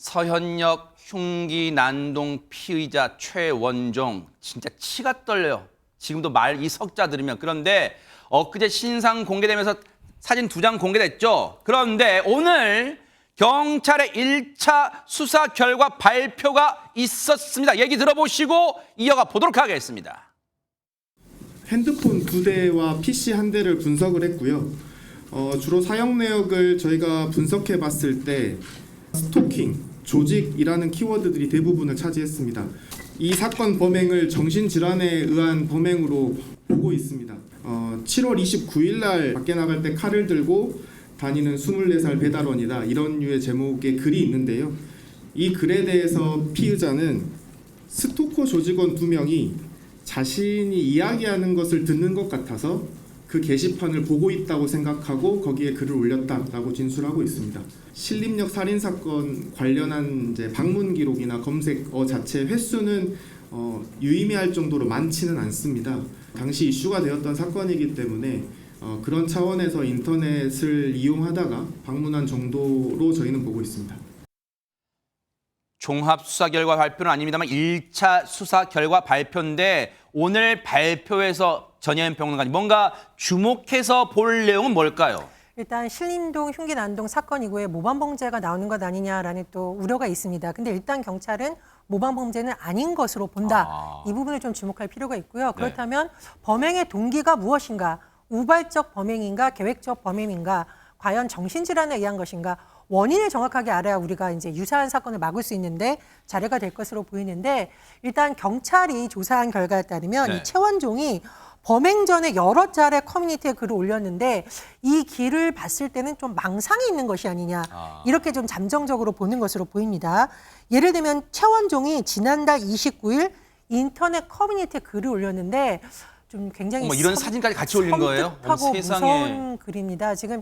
서현역 흉기 난동 피의자 최원종 진짜 치가 떨려요. 지금도 말 이 석자 들으면. 그런데 엊그제 신상 공개되면서 사진 2장 공개됐죠. 그런데 오늘 경찰의 1차 수사 결과 발표가 있었습니다. 얘기 들어보시고 이어가 보도록 하겠습니다. 핸드폰 2대와 PC 1대를 분석을 했고요. 주로 사용 내역을 저희가 분석해 봤을 때 스토킹, 조직이라는 키워드들이 대부분을 차지했습니다. 이 사건 범행을 정신질환에 의한 범행으로 보고 있습니다. 7월 29일 날 밖에 나갈 때 칼을 들고 다니는 24살 배달원이다, 이런 류의 제목의 글이 있는데요. 이 글에 대해서 피의자는 스토커 조직원 2명이 자신이 이야기하는 것을 듣는 것 같아서 그 게시판을 보고 있다고 생각하고 거기에 글을 올렸다라고 진술하고 있습니다. 신림역 살인사건 관련한 이제 방문 기록이나 검색어 자체 횟수는 유의미할 정도로 많지는 않습니다. 당시 이슈가 되었던 사건이기 때문에 그런 차원에서 인터넷을 이용하다가 방문한 정도로 저희는 보고 있습니다. 종합 수사 결과 발표는 아닙니다만 1차 수사 결과 발표인데 오늘 발표에서 전혜연 평론가님 뭔가 주목해서 볼 내용은 뭘까요? 일단 신림동 흉기 난동 사건 이후에 모방범죄가 나오는 것 아니냐라는 또 우려가 있습니다. 근데 일단 경찰은 모방범죄는 아닌 것으로 본다. 이 부분을 좀 주목할 필요가 있고요. 그렇다면 범행의 동기가 무엇인가? 우발적 범행인가? 계획적 범행인가? 과연 정신질환에 의한 것인가? 원인을 정확하게 알아야 우리가 이제 유사한 사건을 막을 수 있는데 자료가 될 것으로 보이는데, 일단 경찰이 조사한 결과에 따르면 이 최원종이 범행 전에 여러 차례 커뮤니티에 글을 올렸는데 이 글을 봤을 때는 좀 망상이 있는 것이 아니냐, 이렇게 좀 잠정적으로 보는 것으로 보입니다. 예를 들면 최원종이 지난달 29일 인터넷 커뮤니티에 글을 올렸는데 좀 굉장히 이런 사진까지 같이 올린 거예요? 섬뜩하고 세상에. 무서운 글입니다. 지금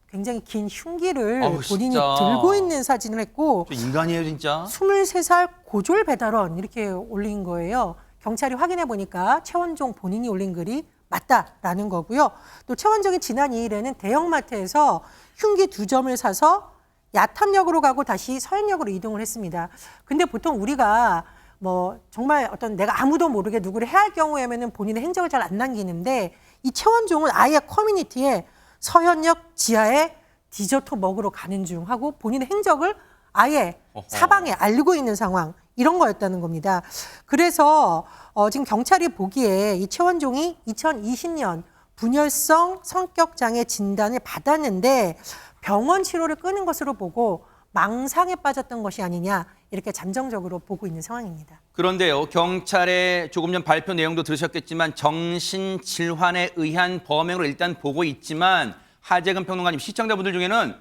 굉장히 긴 흉기를 본인이 진짜. 들고 있는 사진을 했고, 인간이에요 진짜. 23살 고졸 배달원 이렇게 올린 거예요. 경찰이 확인해 보니까 최원종 본인이 올린 글이 맞다라는 거고요. 또 최원종이 지난 2일에는 대형마트에서 흉기 2점을 사서 야탐역으로 가고 다시 서현역으로 이동을 했습니다. 근데 보통 우리가 뭐 정말 어떤 내가 아무도 모르게 누구를 해할 경우에는 본인의 행적을 잘 안 남기는데, 이 최원종은 아예 커뮤니티에 서현역 지하에 디저트 먹으러 가는 중 하고 본인의 행적을 아예 사방에 알리고 있는 상황, 이런 거였다는 겁니다. 그래서 지금 경찰이 보기에 이 최원종이 2020년 분열성 성격장애 진단을 받았는데 병원 치료를 끊은 것으로 보고 망상에 빠졌던 것이 아니냐, 이렇게 잠정적으로 보고 있는 상황입니다. 그런데요, 경찰의 조금 전 발표 내용도 들으셨겠지만 정신질환에 의한 범행으로 일단 보고 있지만, 하재근 평론가님, 시청자분들 중에는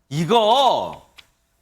이거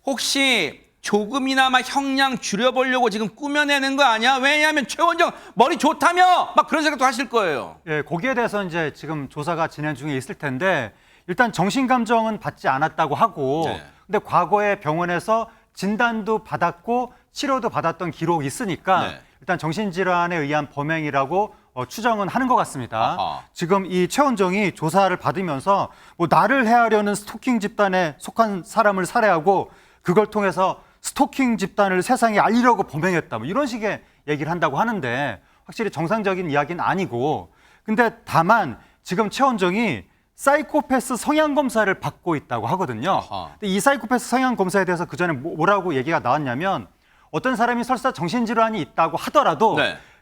혹시 조금이나마 형량 줄여보려고 지금 꾸며내는 거 아니야? 왜냐하면 최원종 머리 좋다며 막 그런 생각도 하실 거예요. 예, 거기에 대해서 이제 지금 조사가 진행 중에 있을 텐데, 일단 정신감정은 받지 않았다고 하고, 근데 과거에 병원에서 진단도 받았고 치료도 받았던 기록이 있으니까 일단 정신질환에 의한 범행이라고 추정은 하는 것 같습니다. 지금 이 최원종이 조사를 받으면서 뭐 나를 해하려는 스토킹 집단에 속한 사람을 살해하고 그걸 통해서 스토킹 집단을 세상에 알리려고 범행했다, 뭐 이런 식의 얘기를 한다고 하는데 확실히 정상적인 이야기는 아니고, 근데 다만 지금 최원종이 사이코패스 성향 검사를 받고 있다고 하거든요. 근데 이 사이코패스 성향 검사에 대해서 그 전에 뭐라고 얘기가 나왔냐면, 어떤 사람이 설사 정신질환이 있다고 하더라도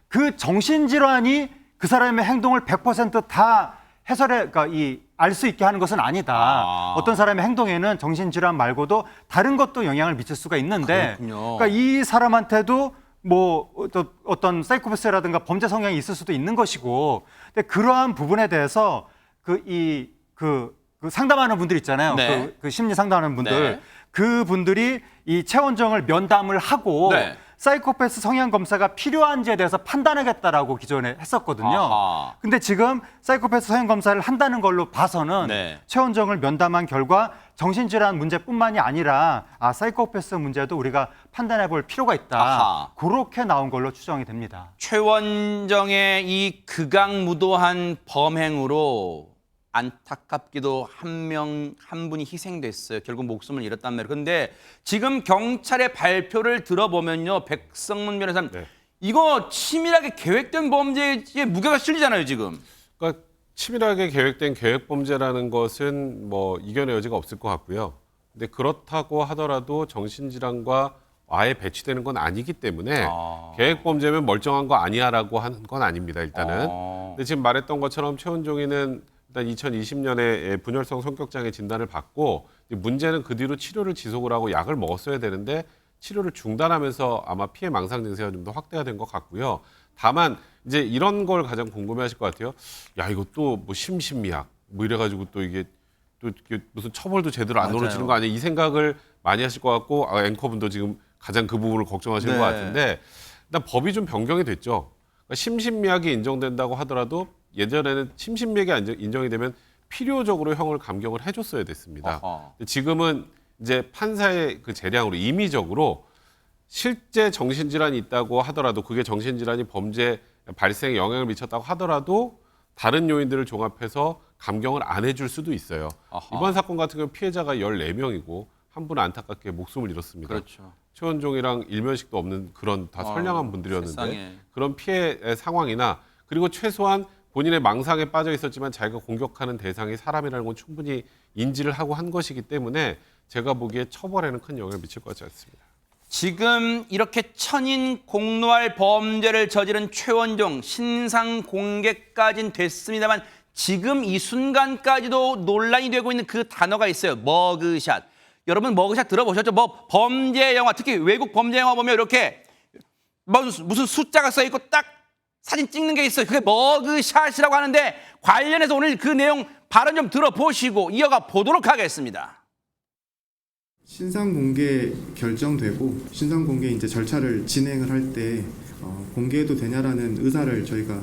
그 정신질환이 그 사람의 행동을 100% 해설해, 그러니까 알 수 있게 하는 것은 아니다. 어떤 사람의 행동에는 정신질환 말고도 다른 것도 영향을 미칠 수가 있는데, 그러니까 이 사람한테도 뭐 어떤 사이코패스라든가 범죄 성향이 있을 수도 있는 것이고, 근데 그러한 부분에 대해서 그 상담하는 분들 있잖아요. 그 심리 상담하는 분들, 그분들이 이 최원종을 면담을 하고 사이코패스 성향 검사가 필요한지에 대해서 판단하겠다라고 기존에 했었거든요. 근데 지금 사이코패스 성향 검사를 한다는 걸로 봐서는 최원종을 면담한 결과 정신질환 문제뿐만이 아니라 사이코패스 문제도 우리가 판단해 볼 필요가 있다. 그렇게 나온 걸로 추정이 됩니다. 최원종의 이 극악무도한 범행으로 안타깝게도 한 분이 희생됐어요. 결국 목숨을 잃었단 말이에요. 그런데 지금 경찰의 발표를 들어보면요. 백성문 변호사님, 네. 이거 치밀하게 계획된 범죄에 무게가 실리잖아요, 지금. 그러니까 치밀하게 계획된 계획 범죄라는 것은 뭐 이견의 여지가 없을 것 같고요. 근데 그렇다고 하더라도 정신질환과 아예 배치되는 건 아니기 때문에 계획 범죄면 멀쩡한 거 아니야라고 하는 건 아닙니다. 일단은. 근데 지금 말했던 것처럼 최원종이는 일단 2020년에 분열성 성격장애 진단을 받고 문제는 그 뒤로 치료를 지속을 하고 약을 먹었어야 되는데 치료를 중단하면서 아마 피해 망상 증세가 좀 더 확대가 된 것 같고요. 다만 이제 이런 걸 가장 궁금해하실 것 같아요. 야, 이거 또 뭐 심신미약 뭐 이래가지고 또 이게 무슨 처벌도 제대로 안 맞아요. 이루어지는 거 아니야? 이 생각을 많이 하실 것 같고 앵커분도 지금 가장 그 부분을 걱정하시는 네. 것 같은데 일단 법이 좀 변경이 됐죠. 그러니까 심신미약이 인정된다고 하더라도 예전에는 심신미약이 인정이 되면 필요적으로 형을 감경을 해줬어야 됐습니다. 근데 지금은 이제 판사의 그 재량으로 임의적으로 실제 정신질환이 있다고 하더라도 그게 정신질환이 범죄 발생에 영향을 미쳤다고 하더라도 다른 요인들을 종합해서 감경을 안 해줄 수도 있어요. 이번 사건 같은 경우 피해자가 14명이고 한 분은 안타깝게 목숨을 잃었습니다. 그렇죠. 최원종이랑 일면식도 없는 그런 다 선량한 분들이었는데 세상에. 그런 피해 상황이나 그리고 최소한 본인의 망상에 빠져 있었지만 자기가 공격하는 대상이 사람이라는 건 충분히 인지를 하고 한 것이기 때문에 제가 보기에 처벌에는 큰 영향을 미칠 것 같지 않습니다. 지금 이렇게 천인 공노할 범죄를 저지른 최원종 신상 공개까지는 됐습니다만 지금 이 순간까지도 논란이 되고 있는 그 단어가 있어요. 머그샷. 여러분 머그샷 들어보셨죠? 뭐 범죄 영화, 특히 외국 범죄 영화 보면 이렇게 무슨 숫자가 써 있고 딱 사진 찍는 게 있어요. 그게 머그샷이라고 하는데 관련해서 오늘 그 내용 발언 좀 들어보시고 이어가 보도록 하겠습니다. 신상 공개 결정되고 신상 공개 이제 절차를 진행을 할 때 공개해도 되냐라는 의사를 저희가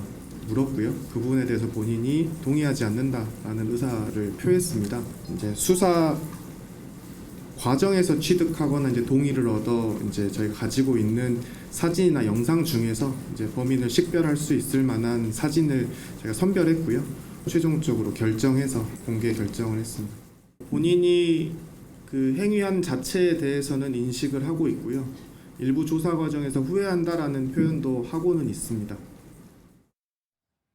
물었고요. 그 부분에 대해서 본인이 동의하지 않는다라는 의사를 표했습니다. 이제 수사 과정에서 취득하거나 이제 동의를 얻어 이제 저희가 가지고 있는 사진이나 영상 중에서 이제 범인을 식별할 수 있을 만한 사진을 제가 선별했고요. 최종적으로 결정해서 공개 결정을 했습니다. 본인이 그 행위한 자체에 대해서는 인식을 하고 있고요. 일부 조사 과정에서 후회한다라는 표현도 하고는 있습니다.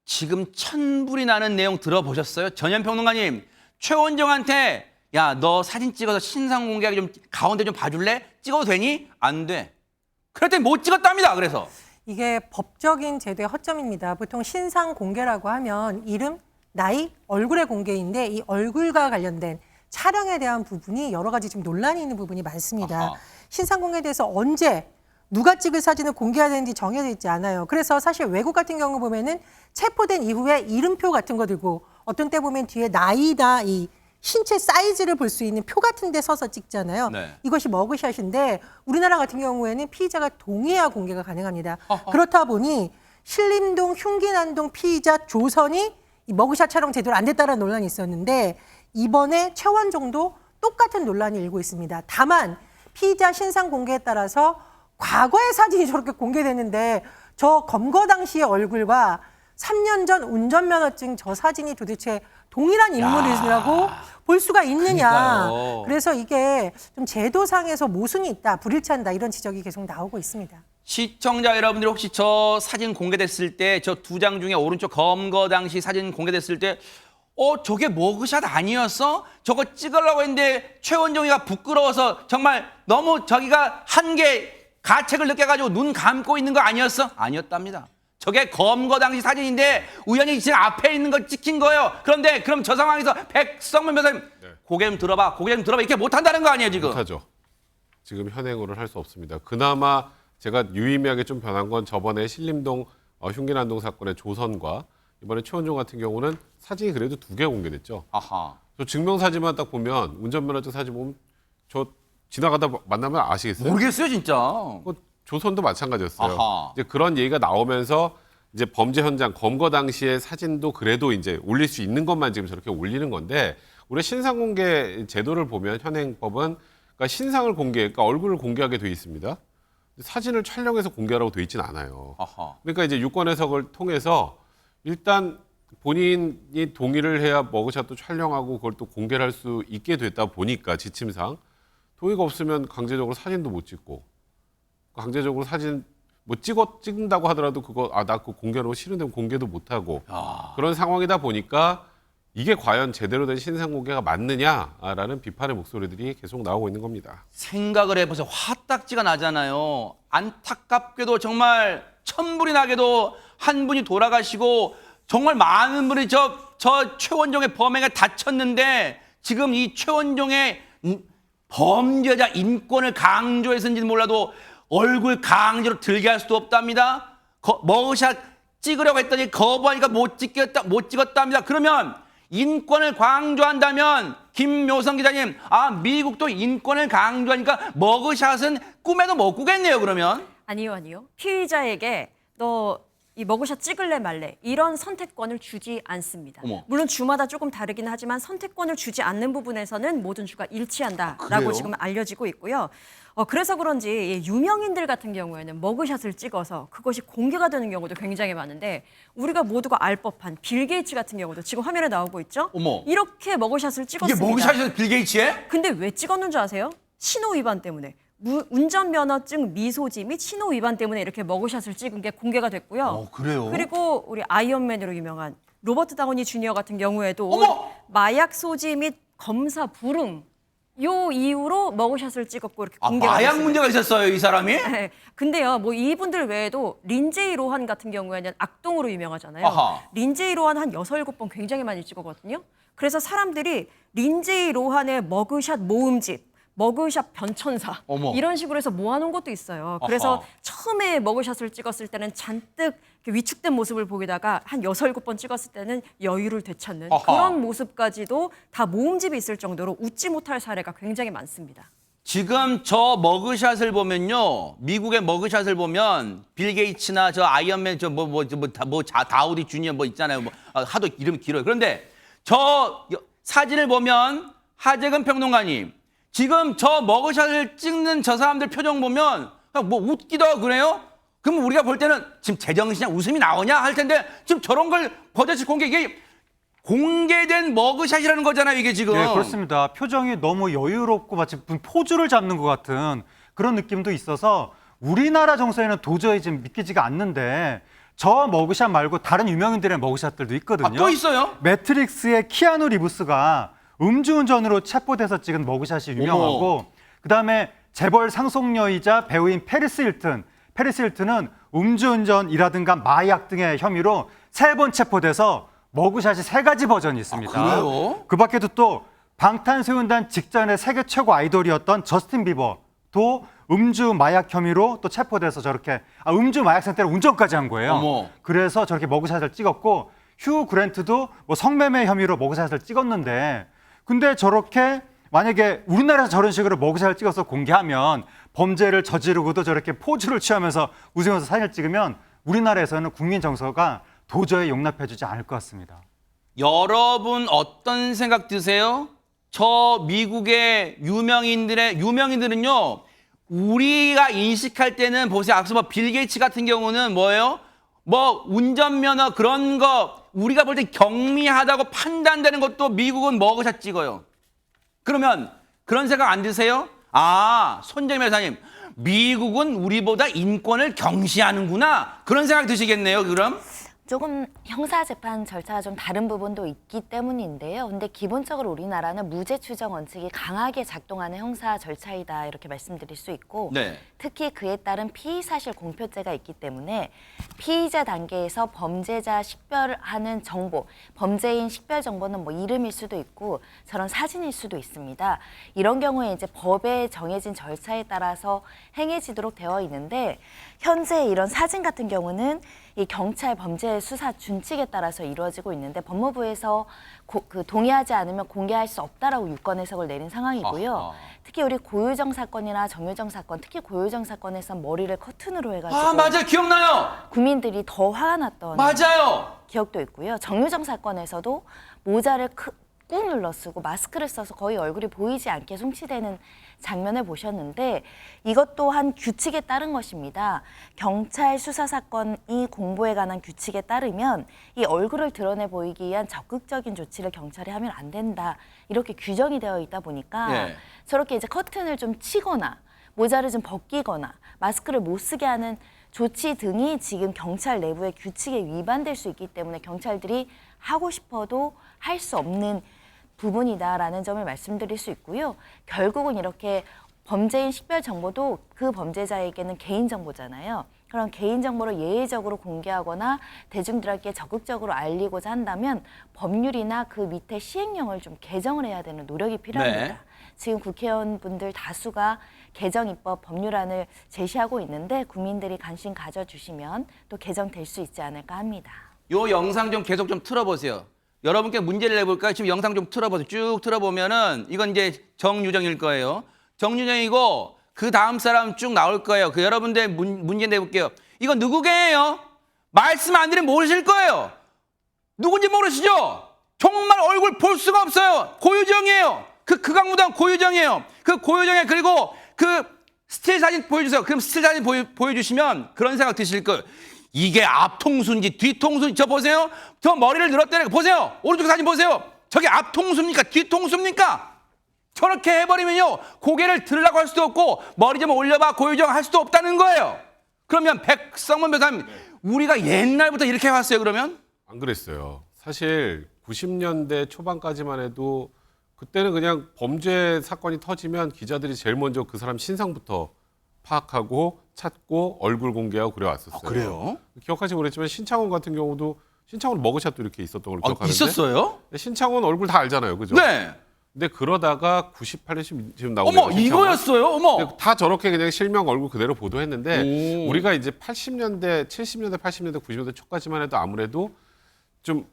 지금 천불이 나는 내용 들어보셨어요? 전현평론가님, 최원정한테 야, 너 사진 찍어서 신상 공개하기 좀 가운데 좀 봐줄래? 찍어도 되니? 안 돼. 그랬더니 못 찍었답니다. 그래서. 이게 법적인 제도의 허점입니다. 보통 신상 공개라고 하면 이름, 나이, 얼굴의 공개인데 이 얼굴과 관련된 촬영에 대한 부분이 여러 가지 지금 논란이 있는 부분이 많습니다. 아하. 신상 공개에 대해서 언제 누가 찍을 사진을 공개해야 되는지 정해져 있지 않아요. 그래서 사실 외국 같은 경우 보면은 체포된 이후에 이름표 같은 거 들고 어떤 때 보면 뒤에 나이나 이 신체 사이즈를 볼 수 있는 표 같은 데 서서 찍잖아요. 네. 이것이 머그샷인데 우리나라 같은 경우에는 피의자가 동의해야 공개가 가능합니다. 어허. 그렇다 보니 신림동 흉기난동 피의자 조선이 이 머그샷 촬영 제대로 안 됐다는 논란이 있었는데 이번에 최원종도 똑같은 논란이 일고 있습니다. 다만 피의자 신상 공개에 따라서 과거의 사진이 저렇게 공개되는데 저 검거 당시의 얼굴과 3년 전 운전면허증 저 사진이 도대체 동일한 인물이라고 볼 수가 있느냐. 그러니까요. 그래서 이게 좀 제도상에서 모순이 있다, 불일치한다 이런 지적이 계속 나오고 있습니다. 시청자 여러분들 혹시 저 사진 공개됐을 때 저 두 장 중에 오른쪽 검거 당시 사진 공개됐을 때 저게 머그샷 아니었어? 저거 찍으려고 했는데 최원종이가 부끄러워서 정말 너무 저기가 한계 가책을 느껴가지고 눈 감고 있는 거 아니었어? 아니었답니다. 저게 검거 당시 사진인데 우연히 지금 앞에 있는 걸 찍힌 거예요. 그런데 그럼 저 상황에서 백성문 변호사님 고개 좀 들어봐 이렇게 못한다는 거 아니에요 지금? 못하죠. 지금 현행으로는 할 수 없습니다. 그나마 제가 유의미하게 좀 변한 건 저번에 신림동 흉기난동 사건의 조선과 이번에 최원종 같은 경우는 사진이 그래도 2개 공개됐죠. 아하. 저 증명사진만 딱 보면 운전면허증 사진 보면 저 지나가다 만나면 아시겠어요? 모르겠어요 진짜. 조선도 마찬가지였어요. 아하. 이제 그런 얘기가 나오면서 이제 범죄 현장 검거 당시의 사진도 그래도 이제 올릴 수 있는 것만 지금 저렇게 올리는 건데 우리 신상 공개 제도를 보면 현행법은 그러니까 신상을 그러니까 얼굴을 공개하게 돼 있습니다. 사진을 촬영해서 공개하라고 돼 있지는 않아요. 아하. 그러니까 이제 유권 해석을 통해서 일단 본인이 동의를 해야 머그샷도 촬영하고 그걸 또 공개를 할 수 있게 됐다 보니까 지침상 동의가 없으면 강제적으로 사진도 못 찍고 강제적으로 사진 뭐 찍는다고 하더라도 그거 나 그거 공개하고 싫은데 공개도 못 하고 그런 상황이다 보니까 이게 과연 제대로 된 신상 공개가 맞느냐라는 비판의 목소리들이 계속 나오고 있는 겁니다. 생각을 해보세요. 화딱지가 나잖아요. 안타깝게도 정말 천불이 나게도 한 분이 돌아가시고 정말 많은 분이 저 최원종의 범행에 다쳤는데 지금 이 최원종의 범죄자 인권을 강조해서인지는 몰라도 얼굴 강제로 들게 할 수도 없답니다. 머그샷 찍으려고 했더니 거부하니까 못 찍었답니다. 그러면 인권을 강조한다면 김묘성 기자님, 미국도 인권을 강조하니까 머그샷은 꿈에도 못 꾸겠네요. 그러면 아니요. 피의자에게 너 이 머그샷 찍을래 말래 이런 선택권을 주지 않습니다. 어머. 물론 주마다 조금 다르긴 하지만 선택권을 주지 않는 부분에서는 모든 주가 일치한다라고 그래요? 지금 알려지고 있고요. 그래서 그런지 유명인들 같은 경우에는 머그샷을 찍어서 그것이 공개가 되는 경우도 굉장히 많은데 우리가 모두가 알 법한 빌 게이츠 같은 경우도 지금 화면에 나오고 있죠. 어머. 이렇게 머그샷을 찍었습니다. 이게 머그샷이어서 빌 게이츠에? 근데 왜 찍었는 줄 아세요? 신호 위반 때문에. 운전면허증 미소지 및 신호 위반 때문에 이렇게 머그샷을 찍은 게 공개가 됐고요. 그래요? 그리고 우리 아이언맨으로 유명한 로버트 다우니 주니어 같은 경우에도 어머! 마약 소지 및 검사 불응 요 이유로 머그샷을 찍었고 이렇게 공개가 마약 됐습니다. 문제가 있었어요, 이 사람이? 네. 근데요, 뭐 이분들 외에도 린제이 로한 같은 경우에는 악동으로 유명하잖아요. 아하. 린제이 로한 한 6, 7번 굉장히 많이 찍었거든요. 그래서 사람들이 린제이 로한의 머그샷 모음집, 머그샷 변천사 어머. 이런 식으로 해서 모아놓은 것도 있어요. 그래서 아하. 처음에 머그샷을 찍었을 때는 잔뜩 이렇게 위축된 모습을 보이다가 한 6, 7번 찍었을 때는 여유를 되찾는 아하. 그런 모습까지도 다 모음집이 있을 정도로 웃지 못할 사례가 굉장히 많습니다. 지금 저 머그샷을 보면요, 미국의 머그샷을 보면 빌 게이츠나 저 아이언맨 다우디 주니어 뭐 있잖아요. 하도 이름이 길어요. 그런데 저 사진을 보면 하재근 평론가님, 지금 저 머그샷을 찍는 저 사람들 표정 보면 그냥 뭐 웃기도 하고 그래요? 그럼 우리가 볼 때는 지금 제정신이야 웃음이 나오냐 할 텐데 지금 저런 걸 버젓이 이게 공개된 머그샷이라는 거잖아요, 이게 지금. 네, 그렇습니다. 표정이 너무 여유롭고 마치 포즈를 잡는 것 같은 그런 느낌도 있어서 우리나라 정서에는 도저히 지금 믿기지가 않는데 저 머그샷 말고 다른 유명인들의 머그샷들도 있거든요. 또 있어요? 매트릭스의 키아누 리브스가 음주운전으로 체포돼서 찍은 머그샷이 유명하고 그다음에 재벌 상속녀이자 배우인 페리스 힐튼. 페리스 힐튼은 음주운전이라든가 마약 등의 혐의로 3번 체포돼서 머그샷이 3가지 버전이 있습니다. 그래요? 그 밖에도 또 방탄소년단 직전에 세계 최고 아이돌이었던 저스틴 비버도 음주 마약 혐의로 또 체포돼서 저렇게 음주 마약 상태로 운전까지 한 거예요. 어머. 그래서 저렇게 머그샷을 찍었고 휴 그랜트도 뭐 성매매 혐의로 머그샷을 찍었는데 근데 저렇게 만약에 우리나라에서 저런 식으로 머그샷을 찍어서 공개하면 범죄를 저지르고도 저렇게 포즈를 취하면서 웃으면서 사진을 찍으면 우리나라에서는 국민 정서가 도저히 용납해주지 않을 것 같습니다. 여러분 어떤 생각 드세요? 저 미국의 유명인들은요, 우리가 인식할 때는 보세요. 앞서 빌 게이츠 같은 경우는 뭐예요? 뭐 운전면허 그런 거 우리가 볼 때 경미하다고 판단되는 것도 미국은 머그샷 찍어요. 그러면 그런 생각 안 드세요? 손재미 여사님, 미국은 우리보다 인권을 경시하는구나. 그런 생각 드시겠네요, 그럼? 조금 형사재판 절차가 좀 다른 부분도 있기 때문인데요. 근데 기본적으로 우리나라는 무죄 추정 원칙이 강하게 작동하는 형사 절차이다 이렇게 말씀드릴 수 있고 네. 특히 그에 따른 피의사실 공표죄가 있기 때문에 피의자 단계에서 범죄자 식별하는 정보, 범죄인 식별 정보는 뭐 이름일 수도 있고 저런 사진일 수도 있습니다. 이런 경우에 이제 법에 정해진 절차에 따라서 행해지도록 되어 있는데 현재 이런 사진 같은 경우는 이 경찰 범죄 수사 준칙에 따라서 이루어지고 있는데 법무부에서 동의하지 않으면 공개할 수 없다라고 유권 해석을 내린 상황이고요. 아하. 특히 우리 고유정 사건이나 정유정 사건, 특히 고유정 사건에서 머리를 커튼으로 해가지고 맞아요. 기억나요. 국민들이 더 화가 났던 맞아요. 기억도 있고요. 정유정 사건에서도 모자를 꾹 눌러 쓰고 마스크를 써서 거의 얼굴이 보이지 않게 송치되는 장면을 보셨는데 이것 또한 규칙에 따른 것입니다. 경찰 수사 사건이 공보에 관한 규칙에 따르면 이 얼굴을 드러내 보이기 위한 적극적인 조치를 경찰이 하면 안 된다. 이렇게 규정이 되어 있다 보니까 예. 저렇게 이제 커튼을 좀 치거나 모자를 좀 벗기거나 마스크를 못 쓰게 하는 조치 등이 지금 경찰 내부의 규칙에 위반될 수 있기 때문에 경찰들이 하고 싶어도 할 수 없는 부분이다라는 점을 말씀드릴 수 있고요. 결국은 이렇게 범죄인 식별 정보도 그 범죄자에게는 개인정보잖아요. 그런 개인정보를 예외적으로 공개하거나 대중들에게 적극적으로 알리고자 한다면 법률이나 그 밑에 시행령을 좀 개정을 해야 되는 노력이 필요합니다. 네. 지금 국회의원분들 다수가 개정 입법 법률안을 제시하고 있는데 국민들이 관심 가져주시면 또 개정될 수 있지 않을까 합니다. 요 영상 좀 계속 좀 틀어보세요. 여러분께 문제를 내볼까요? 지금 영상 좀 틀어보세요. 쭉 틀어보면은 이건 이제 정유정일 거예요. 정유정이고 그 다음 사람 쭉 나올 거예요. 그 여러분들 문제 내볼게요. 이거 누구게요? 말씀 안 드리면 모르실 거예요. 누군지 모르시죠? 정말 얼굴 볼 수가 없어요. 고유정이에요. 그 극악무도한 고유정이에요. 그 고유정에 그리고 그 스틸 사진 보여주세요. 그럼 스틸 사진 보여주시면 그런 생각 드실 거예요. 이게 앞통수인지 뒤통수인지 저 보세요. 저 머리를 늘었다는 거 보세요. 오른쪽 사진 보세요. 저게 앞통수입니까? 뒤통수입니까? 저렇게 해버리면요. 고개를 들으려고 할 수도 없고 머리 좀 올려봐 고유정 할 수도 없다는 거예요. 그러면 백성문 변호사님 우리가 옛날부터 이렇게 해왔어요 그러면? 안 그랬어요. 사실 90년대 초반까지만 해도 그때는 그냥 범죄 사건이 터지면 기자들이 제일 먼저 그 사람 신상부터 파악하고 찾고 얼굴 공개하고 그래왔었어요. 그래요? 기억하시지 모르겠지만 신창원 같은 경우도 신창원 머그샷도 이렇게 있었던 걸로 기억하는데 있었어요? 신창원 얼굴 다 알잖아요. 그죠? 네. 근데 그러다가 98년 지금 나오네요. 어머 이거였어요? 어머. 다 저렇게 그냥 실명 얼굴 그대로 보도했는데 오. 우리가 이제 80년대, 70년대, 80년대, 90년대 초까지만 해도 아무래도 좀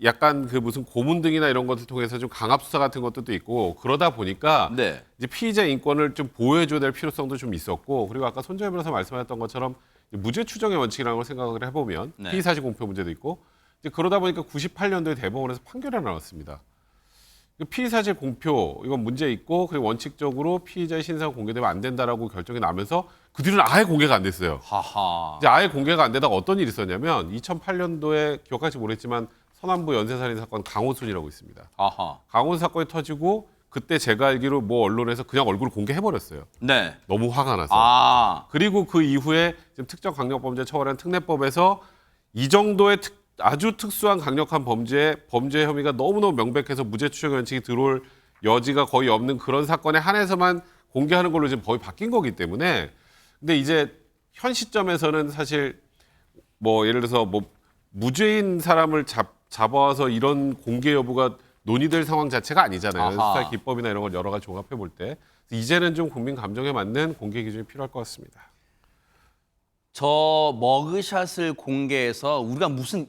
약간 그 무슨 고문등이나 이런 것을 통해서 좀 강압 수사 같은 것도 있고 그러다 보니까 네. 이제 피의자 인권을 좀 보호해줘야 될 필요성도 좀 있었고 그리고 아까 손정혜 변호사 말씀하셨던 것처럼 무죄 추정의 원칙이라는 걸 생각을 해보면 네. 피의 사실 공표 문제도 있고 이제 그러다 보니까 98년도에 대법원에서 판결이 나왔습니다. 피의 사실 공표 이건 문제 있고 그리고 원칙적으로 피의자의 신상 공개되면 안 된다라고 결정이 나면서 그 뒤로는 아예 공개가 안 됐어요. 하하. 이제 아예 공개가 안 되다가 어떤 일이 있었냐면 2008년도에 기억할지 모르겠지만 서남부 연쇄살인 사건 강호순이라고 있습니다. 아하. 강호순 사건이 터지고 그때 제가 알기로 뭐 언론에서 그냥 얼굴을 공개해버렸어요. 네. 너무 화가 나서. 아. 그리고 그 이후에 지금 특정강력범죄 처벌하는 특례법에서 이 정도의 아주 특수한 강력한 범죄 혐의가 너무너무 명백해서 무죄 추정 원칙이 들어올 여지가 거의 없는 그런 사건에 한해서만 공개하는 걸로 지금 거의 바뀐 거기 때문에 근데 이제 현 시점에서는 사실 뭐 예를 들어서 뭐 무죄인 사람을 잡아와서 이런 공개 여부가 논의될 상황 자체가 아니잖아요. 아하. 수사 기법이나 이런 걸 여러 가지 종합해 볼 때 이제는 좀 국민 감정에 맞는 공개 기준이 필요할 것 같습니다. 저 머그샷을 공개해서 우리가 무슨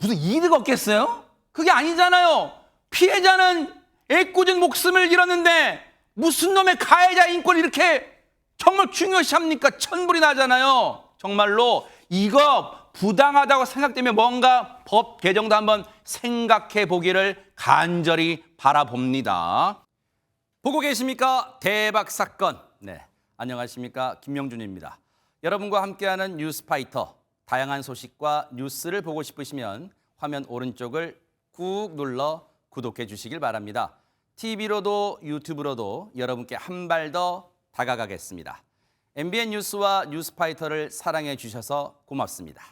이득 얻겠어요? 그게 아니잖아요. 피해자는 애꿎은 목숨을 잃었는데 무슨 놈의 가해자 인권을 이렇게 정말 중요시합니까? 천불이 나잖아요. 정말로 이거 부당하다고 생각되면 뭔가 법 개정도 한번 생각해 보기를 간절히 바라봅니다. 보고 계십니까? 대박 사건. 네, 안녕하십니까? 김명준입니다. 여러분과 함께하는 뉴스파이터. 다양한 소식과 뉴스를 보고 싶으시면 화면 오른쪽을 꾹 눌러 구독해 주시길 바랍니다. TV로도 유튜브로도 여러분께 한 발 더 다가가겠습니다. MBN 뉴스와 뉴스파이터를 사랑해 주셔서 고맙습니다.